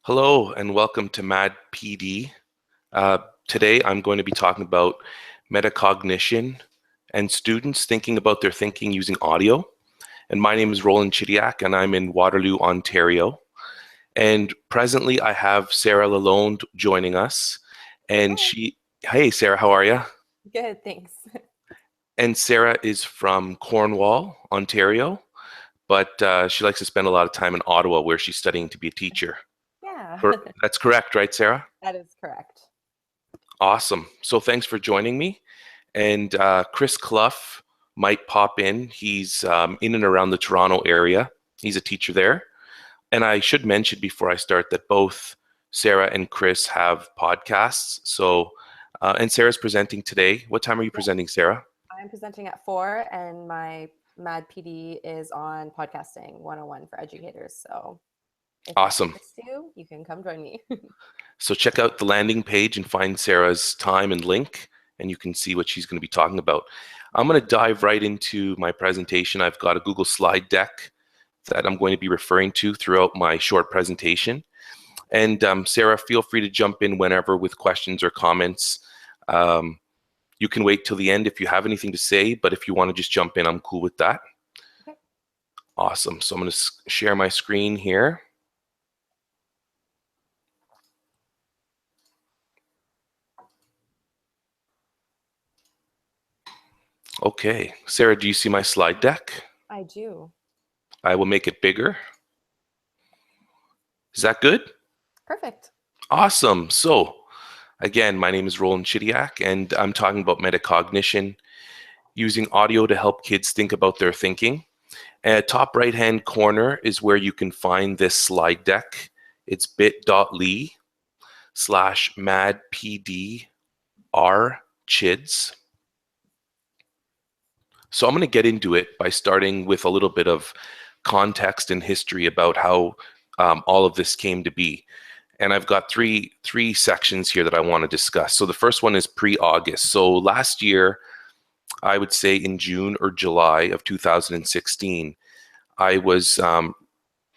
Hello and welcome to MAD PD. Today I'm going to be talking about metacognition and students thinking about their thinking using audio. And my name is Roland Chidiak and I'm in Waterloo, Ontario. And presently I have Sarah Lalonde joining us. And hey Sarah, how are you? Good, thanks. And Sarah is from Cornwall, Ontario, but she likes to spend a lot of time in Ottawa where she's studying to be a teacher. Yeah, That's correct, right, Sarah? that is correct. Awesome. So thanks for joining me. And Chris Clough might pop in. He's in and around the Toronto area. He's a teacher there. And I should mention before I start that both Sarah and Chris have podcasts. So, and Sarah's presenting today. What time are you presenting, Sarah? I'm presenting at 4 and my MAD PD is on podcasting 101 for educators. So if awesome. You can come join me. So check out the landing page and find Sarah's time and link, and you can see what she's going to be talking about. I'm going to dive right into my presentation. I've got a Google slide deck that I'm going to be referring to throughout my short presentation. And Sarah, feel free to jump in whenever with questions or comments. You can wait till the end if you have anything to say, but if you want to just jump in, I'm cool with that. Okay. Awesome. So I'm going to share my screen here. Okay, Sarah, do you see my slide deck? I do. I will make it bigger. Is that good? Perfect. Awesome. So, again, my name is Roland Chidiak, and I'm talking about metacognition, using audio to help kids think about their thinking. At top right-hand corner is where you can find this slide deck. It's bit.ly/madpdrchids. So I'm going to get into it by starting with a little bit of context and history about how all of this came to be. And I've got three sections here that I want to discuss. So the first one is pre-August. So last year, I would say in June or July of 2016, I was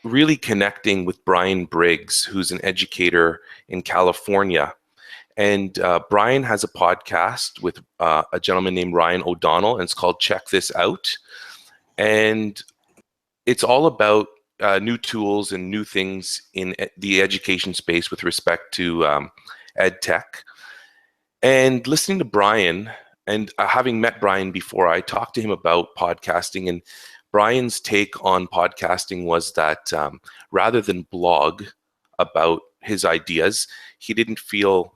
really connecting with Brian Briggs, who's an educator in California. And Brian has a podcast with a gentleman named Ryan O'Donnell, and it's called Check This Out. And it's all about new tools and new things in the education space with respect to ed tech. And listening to Brian, and having met Brian before, I talked to him about podcasting, and Brian's take on podcasting was that rather than blog about his ideas, he didn't feel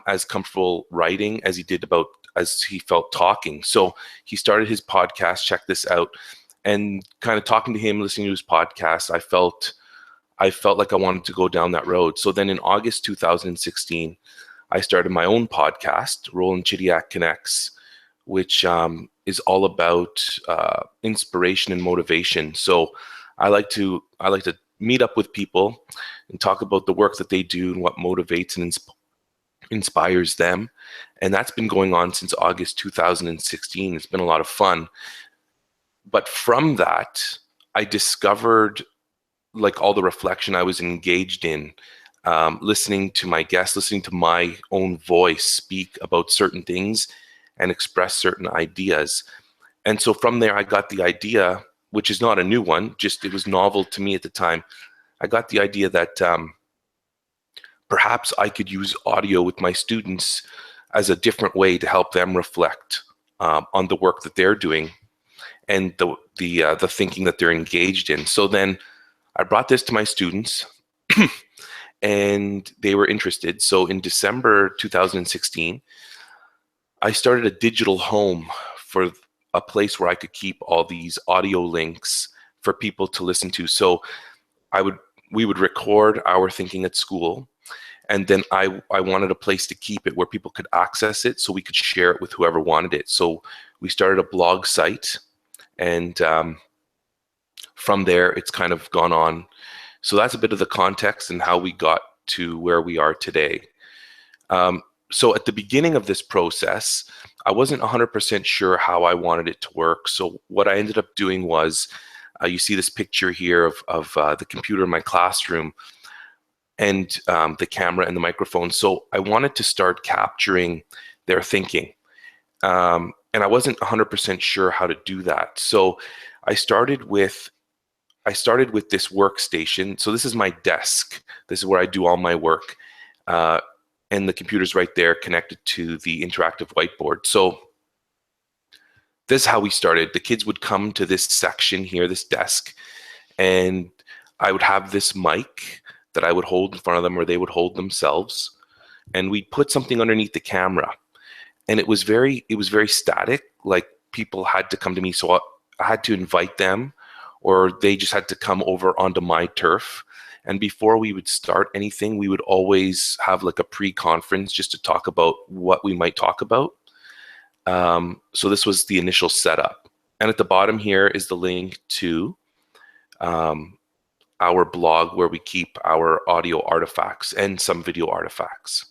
as comfortable writing as he felt talking. So he started his podcast, Check This Out, and kind of talking to him, listening to his podcast, I felt like I wanted to go down that road. So then in August 2016, I started my own podcast, Roland Chidiak Connects, which is all about inspiration and motivation. So I like to meet up with people and talk about the work that they do and what motivates and inspires them. And that's been going on since August 2016. It's been a lot of fun. But from that, I discovered like all the reflection I was engaged in, listening to my guests, listening to my own voice speak about certain things and express certain ideas. And so from there, I got the idea, which is not a new one, just it was novel to me at the time. I got the idea that perhaps I could use audio with my students as a different way to help them reflect on the work that they're doing and the thinking that they're engaged in. So then I brought this to my students and they were interested. So in December 2016, I started a digital home for a place where I could keep all these audio links for people to listen to. So we would record our thinking at school, and then I wanted a place to keep it where people could access it so we could share it with whoever wanted it. So we started a blog site, and from there it's kind of gone on. So that's a bit of the context and how we got to where we are today. So at the beginning of this process, I wasn't 100% sure how I wanted it to work. So what I ended up doing was, you see this picture here of the computer in my classroom. and the camera and the microphone. So I wanted to start capturing their thinking. And I wasn't 100% sure how to do that. So I started with this workstation. So this is my desk. This is where I do all my work. And the computer's right there connected to the interactive whiteboard. So this is how we started. The kids would come to this section here, this desk, and I would have this mic that I would hold in front of them, or they would hold themselves, and we'd put something underneath the camera. And it was very static. Like, people had to come to me, so I had to invite them, or they just had to come over onto my turf. And before we would start anything, we would always have like a pre-conference just to talk about what we might talk about. So this was the initial setup. And at the bottom here is the link to our blog, where we keep our audio artifacts and some video artifacts.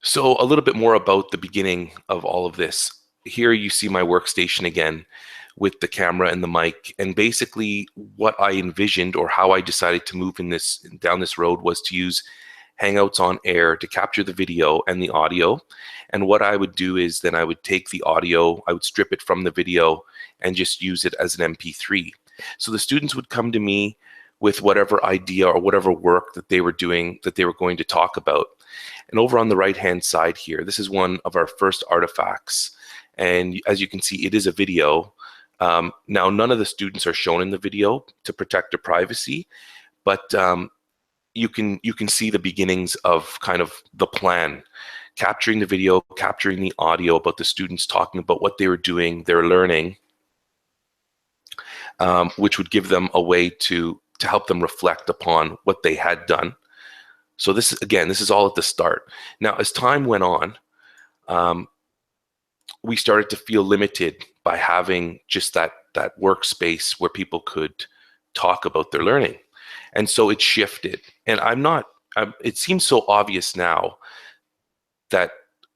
So a little bit more about the beginning of all of this. Here you see my workstation again with the camera and the mic. And basically what I envisioned, or how I decided to move down this road, was to use Hangouts on Air to capture the video and the audio. And what I would do is then I would take the audio, I would strip it from the video and just use it as an MP3. So the students would come to me with whatever idea or whatever work that they were doing, that they were going to talk about. And over on the right-hand side here, this is one of our first artifacts. And as you can see, it is a video. Now, none of the students are shown in the video to protect their privacy, but you can see the beginnings of kind of the plan, capturing the video, capturing the audio about the students talking about what they were doing, their learning, which would give them a way to help them reflect upon what they had done. So this is all at the start. Now, as time went on, we started to feel limited by having just that workspace where people could talk about their learning. And so it shifted. And it seems so obvious now that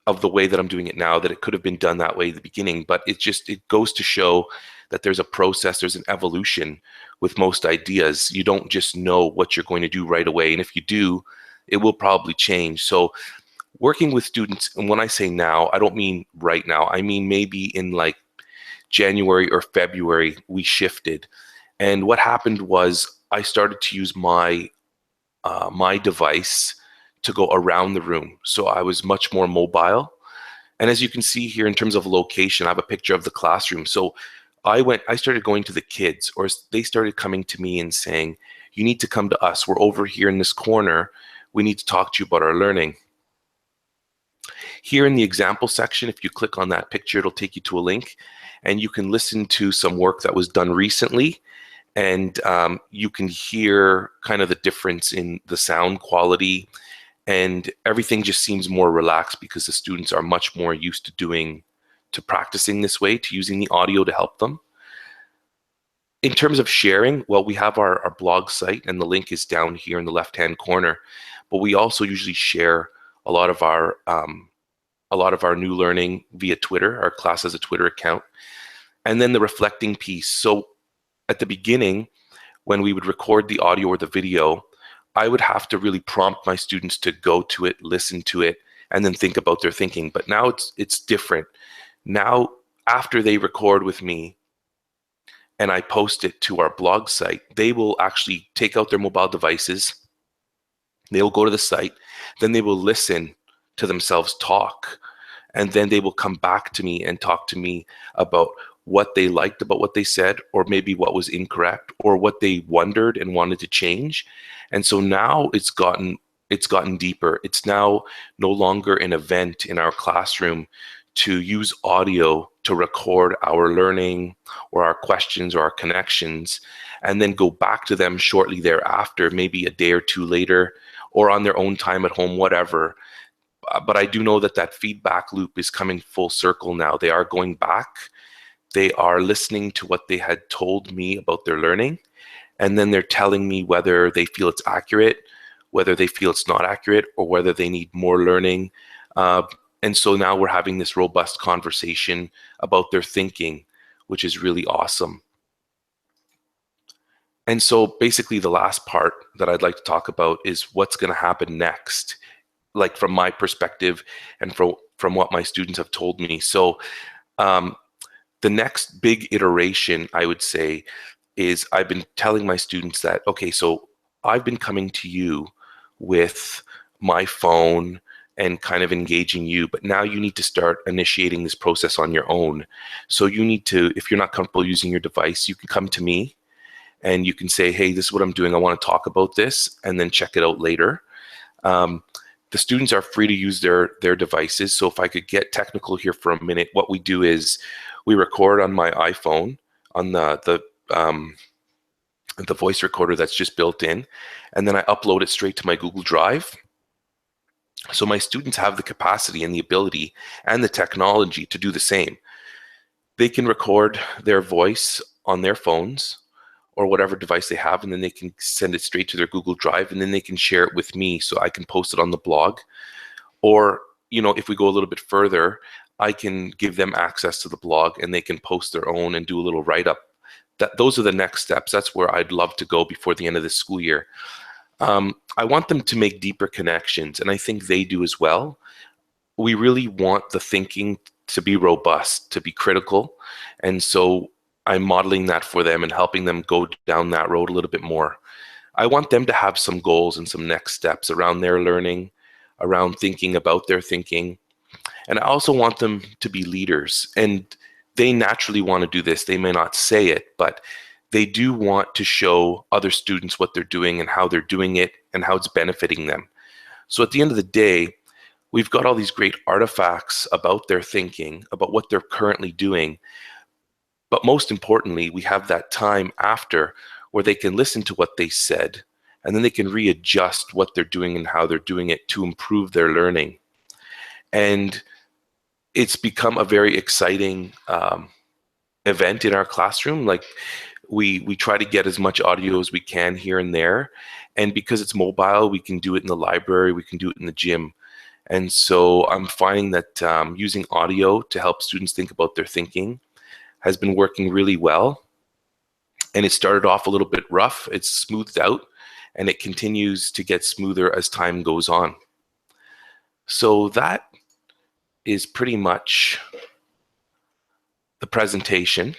of the way that I'm doing it now, that it could have been done that way at the beginning, but it goes to show that there's a process, there's an evolution with most ideas. You don't just know what you're going to do right away. And if you do, it will probably change. So working with students, and when I say now, I don't mean right now, I mean maybe in like January or February, we shifted. And what happened was I started to use my device to go around the room. So I was much more mobile. And as you can see here, in terms of location, I have a picture of the classroom. So I started going to the kids, or they started coming to me and saying, you need to come to us. We're over here in this corner. We need to talk to you about our learning. Here in the example section, if you click on that picture, it'll take you to a link, and you can listen to some work that was done recently. And you can hear kind of the difference in the sound quality, and everything just seems more relaxed because the students are much more used to practicing this way, to using the audio to help them. In terms of sharing, well, we have our blog site, and the link is down here in the left-hand corner. But we also usually share a lot of our new learning via Twitter. Our class has a Twitter account. And then the reflecting piece. So at the beginning, when we would record the audio or the video, I would have to really prompt my students to go to it, listen to it, and then think about their thinking. But now it's different. Now, after they record with me and I post it to our blog site, they will actually take out their mobile devices, they will go to the site, then they will listen to themselves talk, and then they will come back to me and talk to me about what they liked about what they said, or maybe what was incorrect, or what they wondered and wanted to change. And so now it's gotten deeper. It's now no longer an event in our classroom to use audio to record our learning or our questions or our connections, and then go back to them shortly thereafter, maybe a day or two later, or on their own time at home, whatever. But I do know that feedback loop is coming full circle now. They are going back. They are listening to what they had told me about their learning, and then they're telling me whether they feel it's accurate, whether they feel it's not accurate, or whether they need more learning. And so now we're having this robust conversation about their thinking, which is really awesome. And so basically the last part that I'd like to talk about is what's going to happen next, like from my perspective and from what my students have told me. So um, the next big iteration, I would say, is I've been telling my students that, okay, so I've been coming to you with my phone and kind of engaging you, but now you need to start initiating this process on your own. So you need to, if you're not comfortable using your device, you can come to me and you can say, hey, this is what I'm doing. I want to talk about this, and then check it out later. Um, the students are free to use their devices. So if I could get technical here for a minute, what we do is we record on my iPhone on the voice recorder that's just built in, and then I upload it straight to my Google Drive. So my students have the capacity and the ability and the technology to do the same. They can record their voice on their phones or whatever device they have, and then they can send it straight to their Google Drive, and then they can share it with me so I can post it on the blog. Or, if we go a little bit further, I can give them access to the blog and they can post their own and do a little write-up. Those are the next steps. That's where I'd love to go before the end of this school year. I want them to make deeper connections, and I think they do as well. We really want the thinking to be robust, to be critical, and so I'm modeling that for them and helping them go down that road a little bit more. I want them to have some goals and some next steps around their learning, around thinking about their thinking. And I also want them to be leaders. And they naturally want to do this. They may not say it, but they do want to show other students what they're doing and how they're doing it and how it's benefiting them. So at the end of the day, we've got all these great artifacts about their thinking, about what they're currently doing. But most importantly, we have that time after where they can listen to what they said, and then they can readjust what they're doing and how they're doing it to improve their learning. And it's become a very exciting event in our classroom. Like we try to get as much audio as we can here and there. And because it's mobile, we can do it in the library, we can do it in the gym. And so I'm finding that using audio to help students think about their thinking has been working really well. And it started off a little bit rough. It's smoothed out, and it continues to get smoother as time goes on. So that is pretty much the presentation.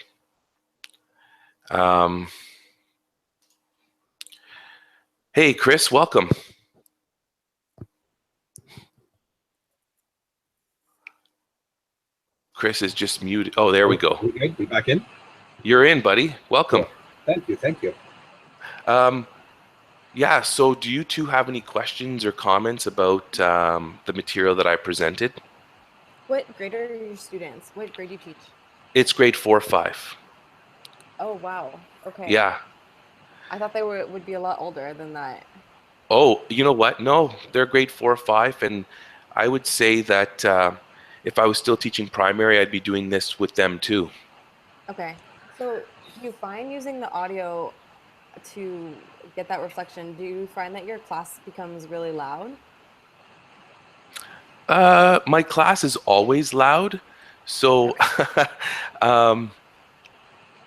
Hey, Chris, welcome. Chris is just muted. Oh, there we go. Okay, we back in? You're in, buddy. Welcome. Cool. Thank you, thank you. Yeah, so do you two have any questions or comments about the material that I presented? What grade are your students? What grade do you teach? It's grade 4 or 5. Oh, wow. Okay. Yeah. I thought they would be a lot older than that. Oh, you know what? No, they're grade 4 or 5, and I would say that if I was still teaching primary, I'd be doing this with them too. Okay. So do you find using the audio to get that reflection, do you find that your class becomes really loud? My class is always loud, so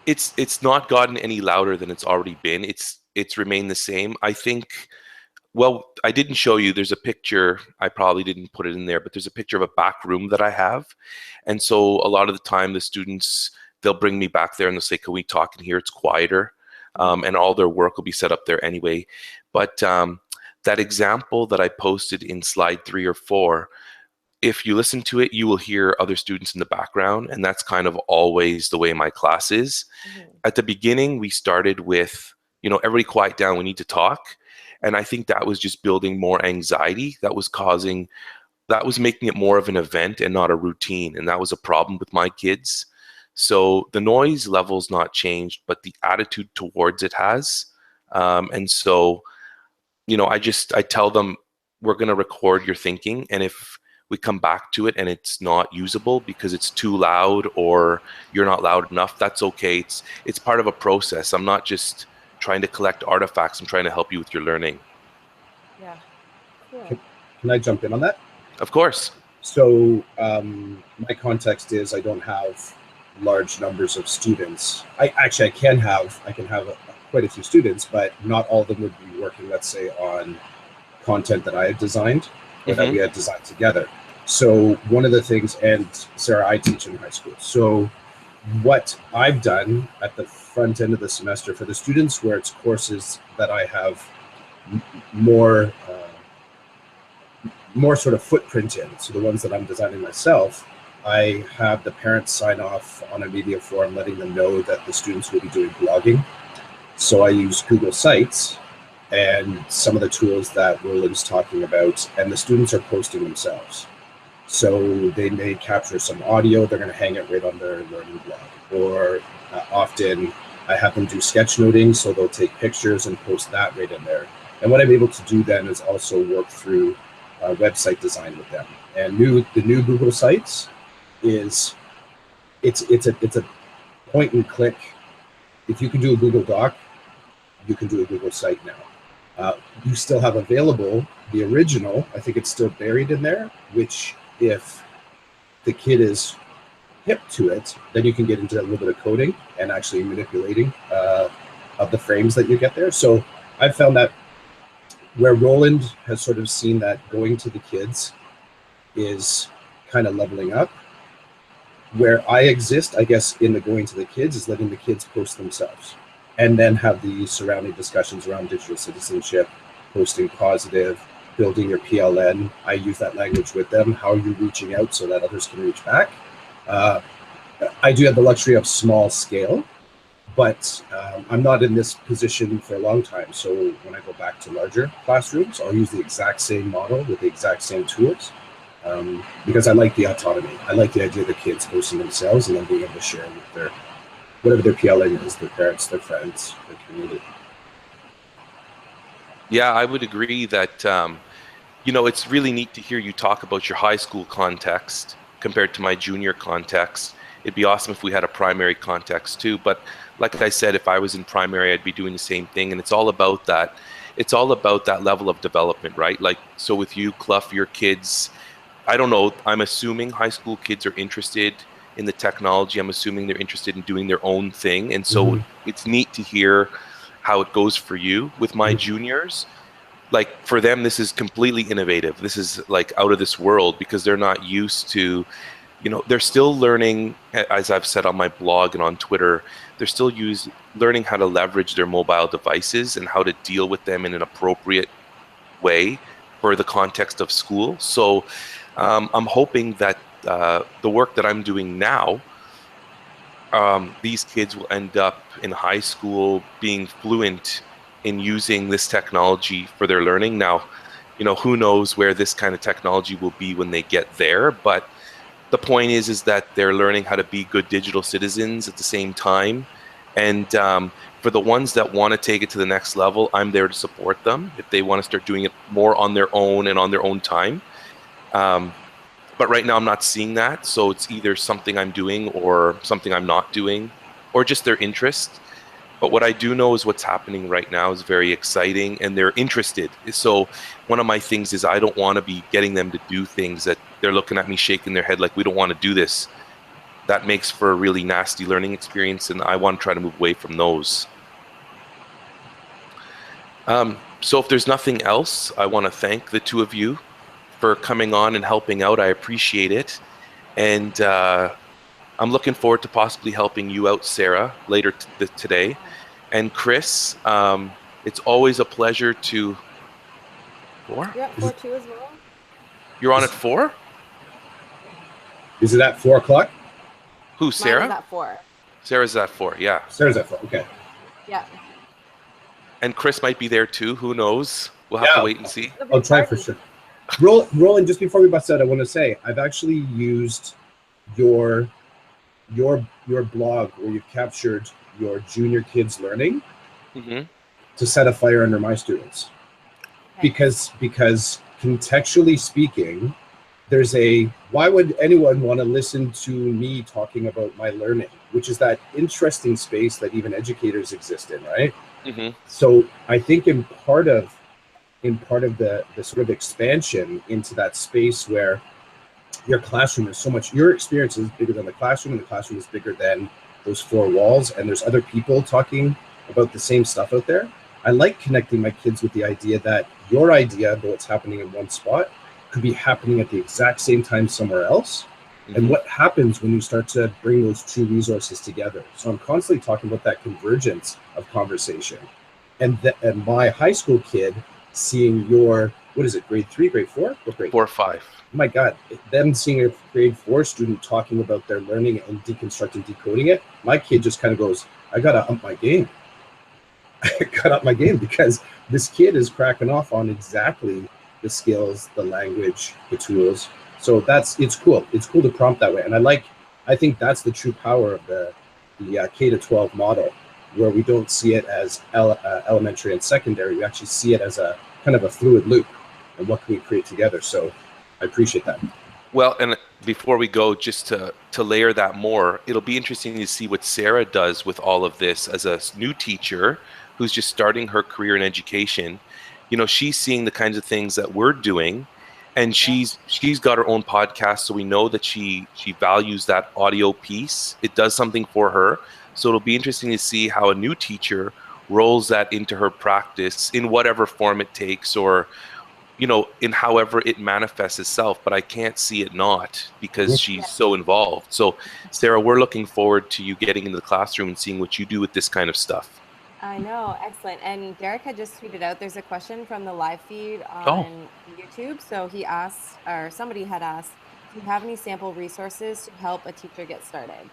it's not gotten any louder than it's already been. It's remained the same. I think. Well, I didn't show you. There's a picture. I probably didn't put it in there, but there's a picture of a back room that I have, and so a lot of the time the students, they'll bring me back there and they'll say, "Can we talk in here? It's quieter," and all their work will be set up there anyway. But that example that I posted in slide 3 or 4. If you listen to it, you will hear other students in the background, and that's kind of always the way my class is. Mm-hmm. At the beginning, we started with, everybody quiet down, we need to talk. And I think that was just building more anxiety. That was making it more of an event and not a routine. And that was a problem with my kids. So the noise level's not changed, but the attitude towards it has. And so, I tell them, we're going to record your thinking. And if we come back to it and it's not usable because it's too loud or you're not loud enough, that's okay. It's part of a process. I'm not just trying to collect artifacts. I'm trying to help you with your learning. Yeah. Cool. Can I jump in on that? Of course. So my context is I don't have large numbers of students. I can have quite a few students, but not all of them would be working, let's say, on content that I had designed or that we had designed together. So one of the things, and Sarah, I teach in high school. So what I've done at the front end of the semester for the students where it's courses that I have more sort of footprint in, so the ones that I'm designing myself, I have the parents sign off on a media form letting them know that the students will be doing blogging. So I use Google Sites and some of the tools that Roland's talking about, and the students are posting themselves. So they may capture some audio, they're going to hang it right on their learning blog. Or often I have them do sketchnoting, so they'll take pictures and post that right in there. And what I'm able to do then is also work through website design with them. And the new Google Sites is it's a point and click. If you can do a Google Doc, you can do a Google Site now. You still have available the original. I think it's still buried in there, which if the kid is hip to it, then you can get into a little bit of coding and actually manipulating of the frames that you get there. So I've found that where Roland has sort of seen that going to the kids is kind of leveling up, where I exist, I guess, in the going to the kids is letting the kids post themselves and then have the surrounding discussions around digital citizenship, posting positive, building your PLN. I use that language with them. How are you reaching out so that others can reach back? I do have the luxury of small scale, but I'm not in this position for a long time. So when I go back to larger classrooms, I'll use the exact same model with the exact same tools because I like the autonomy. I like the idea of the kids posting themselves and then being able to share with their, whatever their PLN is, their parents, their friends, their community. Yeah, I would agree that, it's really neat to hear you talk about your high school context compared to my junior context. It'd be awesome if we had a primary context too, but like I said, if I was in primary, I'd be doing the same thing. And it's all about that. It's all about that level of development, right? Like, so with you, Clough, your kids, I don't know, I'm assuming high school kids are interested in the technology. I'm assuming they're interested in doing their own thing. And so it's neat to hear how it goes for you. With my juniors, like for them, this is completely innovative. This is like out of this world because they're not used to, they're still learning, as I've said on my blog and on Twitter, they're still learning how to leverage their mobile devices and how to deal with them in an appropriate way for the context of school. So I'm hoping that the work that I'm doing now, these kids will end up in high school being fluent in using this technology for their learning. Now, who knows where this kind of technology will be when they get there, but the point is that they're learning how to be good digital citizens at the same time. And for the ones that want to take it to the next level, I'm there to support them if they want to start doing it more on their own and on their own time. But right now I'm not seeing that. So it's either something I'm doing or something I'm not doing, or just their interest. But what I do know is what's happening right now is very exciting and they're interested. So one of my things is I don't want to be getting them to do things that they're looking at me shaking their head like, we don't want to do this. That makes for a really nasty learning experience, and I want to try to move away from those. So if there's nothing else, I want to thank the two of you for coming on and helping out. I appreciate it. And I'm looking forward to possibly helping you out, Sarah, later today. And Chris, it's always a pleasure to... 4? You're at 4-2 as well? You're on at 4? Is it at 4 o'clock? Who, Sarah? Mine is at 4. Sarah's at 4, yeah. Sarah's at 4, okay. Yeah. And Chris might be there too, who knows? We'll have to wait and see. I'll try for sure. Roland, just before we bust out, I want to say, I've actually used your blog where you've captured your junior kids learning to set a fire under my students. Okay. Because contextually speaking, there's why would anyone want to listen to me talking about my learning, which is that interesting space that even educators exist in, right? So I think in part of the sort of expansion into that space where your classroom is so much, your experience is bigger than the classroom, and the classroom is bigger than those 4 walls, and there's other people talking about the same stuff out there. I like connecting my kids with the idea that your idea about what's happening in one spot could be happening at the exact same time somewhere else. And what happens when you start to bring those two resources together? So I'm constantly talking about that convergence of conversation. And my high school kid seeing your, what is it, grade 3, grade 4? What grade? 4 or 5. Oh my God, them seeing a grade 4 student talking about their learning and deconstructing, decoding it, my kid just kind of goes, I got to up my game. I got up my game because this kid is cracking off on exactly the skills, the language, the tools. So it's cool. It's cool to prompt that way. And I think that's the true power of the K to 12 model, where we don't see it as elementary and secondary. We actually see it as a kind of a fluid loop, and what can we create together? So I appreciate that. Well, and before we go, just to layer that more, it'll be interesting to see what Sarah does with all of this as a new teacher who's just starting her career in education. You know, she's seeing the kinds of things that we're doing, and she's got her own podcast, so we know that she values that audio piece. It does something for her. So it'll be interesting to see how a new teacher rolls that into her practice in whatever form it takes, or, you know, in however it manifests itself. But I can't see it not, because she's so involved. So Sarah, we're looking forward to you getting into the classroom and seeing what you do with this kind of stuff. I know, excellent. And Derek had just tweeted out, there's a question from the live feed on YouTube. So he asked, or somebody had asked, do you have any sample resources to help a teacher get started?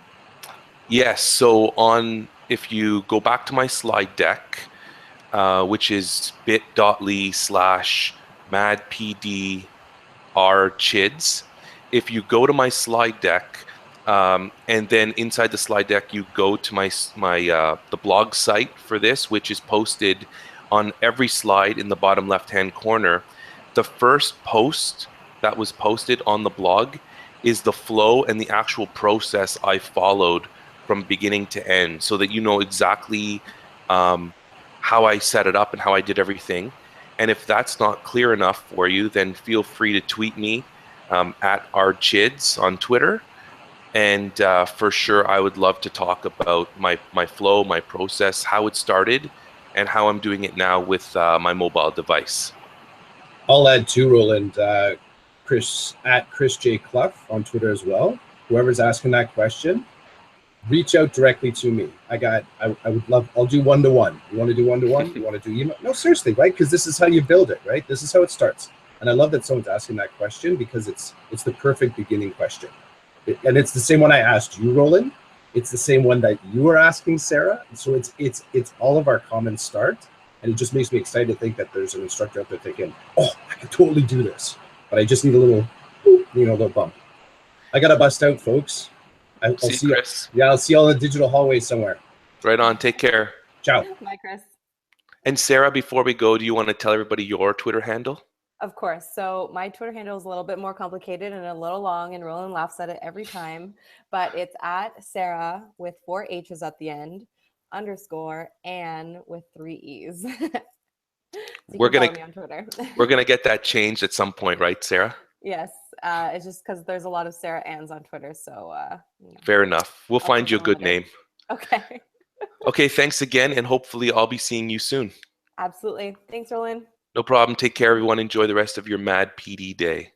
Yes, so if you go back to my slide deck, which is bit.ly/madpdrchids, if you go to my slide deck, and then inside the slide deck, you go to the blog site for this, which is posted on every slide in the bottom left-hand corner. The first post that was posted on the blog is the flow and the actual process I followed from beginning to end, so that you know exactly how I set it up and how I did everything. And if that's not clear enough for you, then feel free to tweet me at rchids on Twitter. And for sure, I would love to talk about my flow, my process, how it started, and how I'm doing it now with my mobile device. I'll add too, Roland, Chris J. Clough on Twitter as well. Whoever's asking that question, reach out directly to me. I would love, I'll do one-to-one. You want to do one-to-one? You want to do email? No, seriously, right? Because this is how you build it, right? This is how it starts. And I love that someone's asking that question, because it's the perfect beginning question. And it's the same one I asked you, Roland. It's the same one that you were asking, Sarah. So it's all of our common start. And it just makes me excited to think that there's an instructor out there thinking, oh, I can totally do this. But I just need a little, little bump. I got to bust out, folks. I'll see you, Chris. Yeah, I'll see you all in the digital hallway somewhere. Right on. Take care. Ciao. Bye, Chris. And Sarah, before we go, do you want to tell everybody your Twitter handle? Of course. So my Twitter handle is a little bit more complicated and a little long, and Roland laughs at it every time. But it's at Sarah with 4 H's at the end, _ Ann with 3 E's. So we're gonna get that changed at some point, right, Sarah? Yes. It's just because there's a lot of Sarah Anns on Twitter. So fair enough. We'll find you a good name. Okay. Okay, thanks again, and hopefully I'll be seeing you soon. Absolutely. Thanks, Roland. No problem. Take care, everyone. Enjoy the rest of your Mad PD day.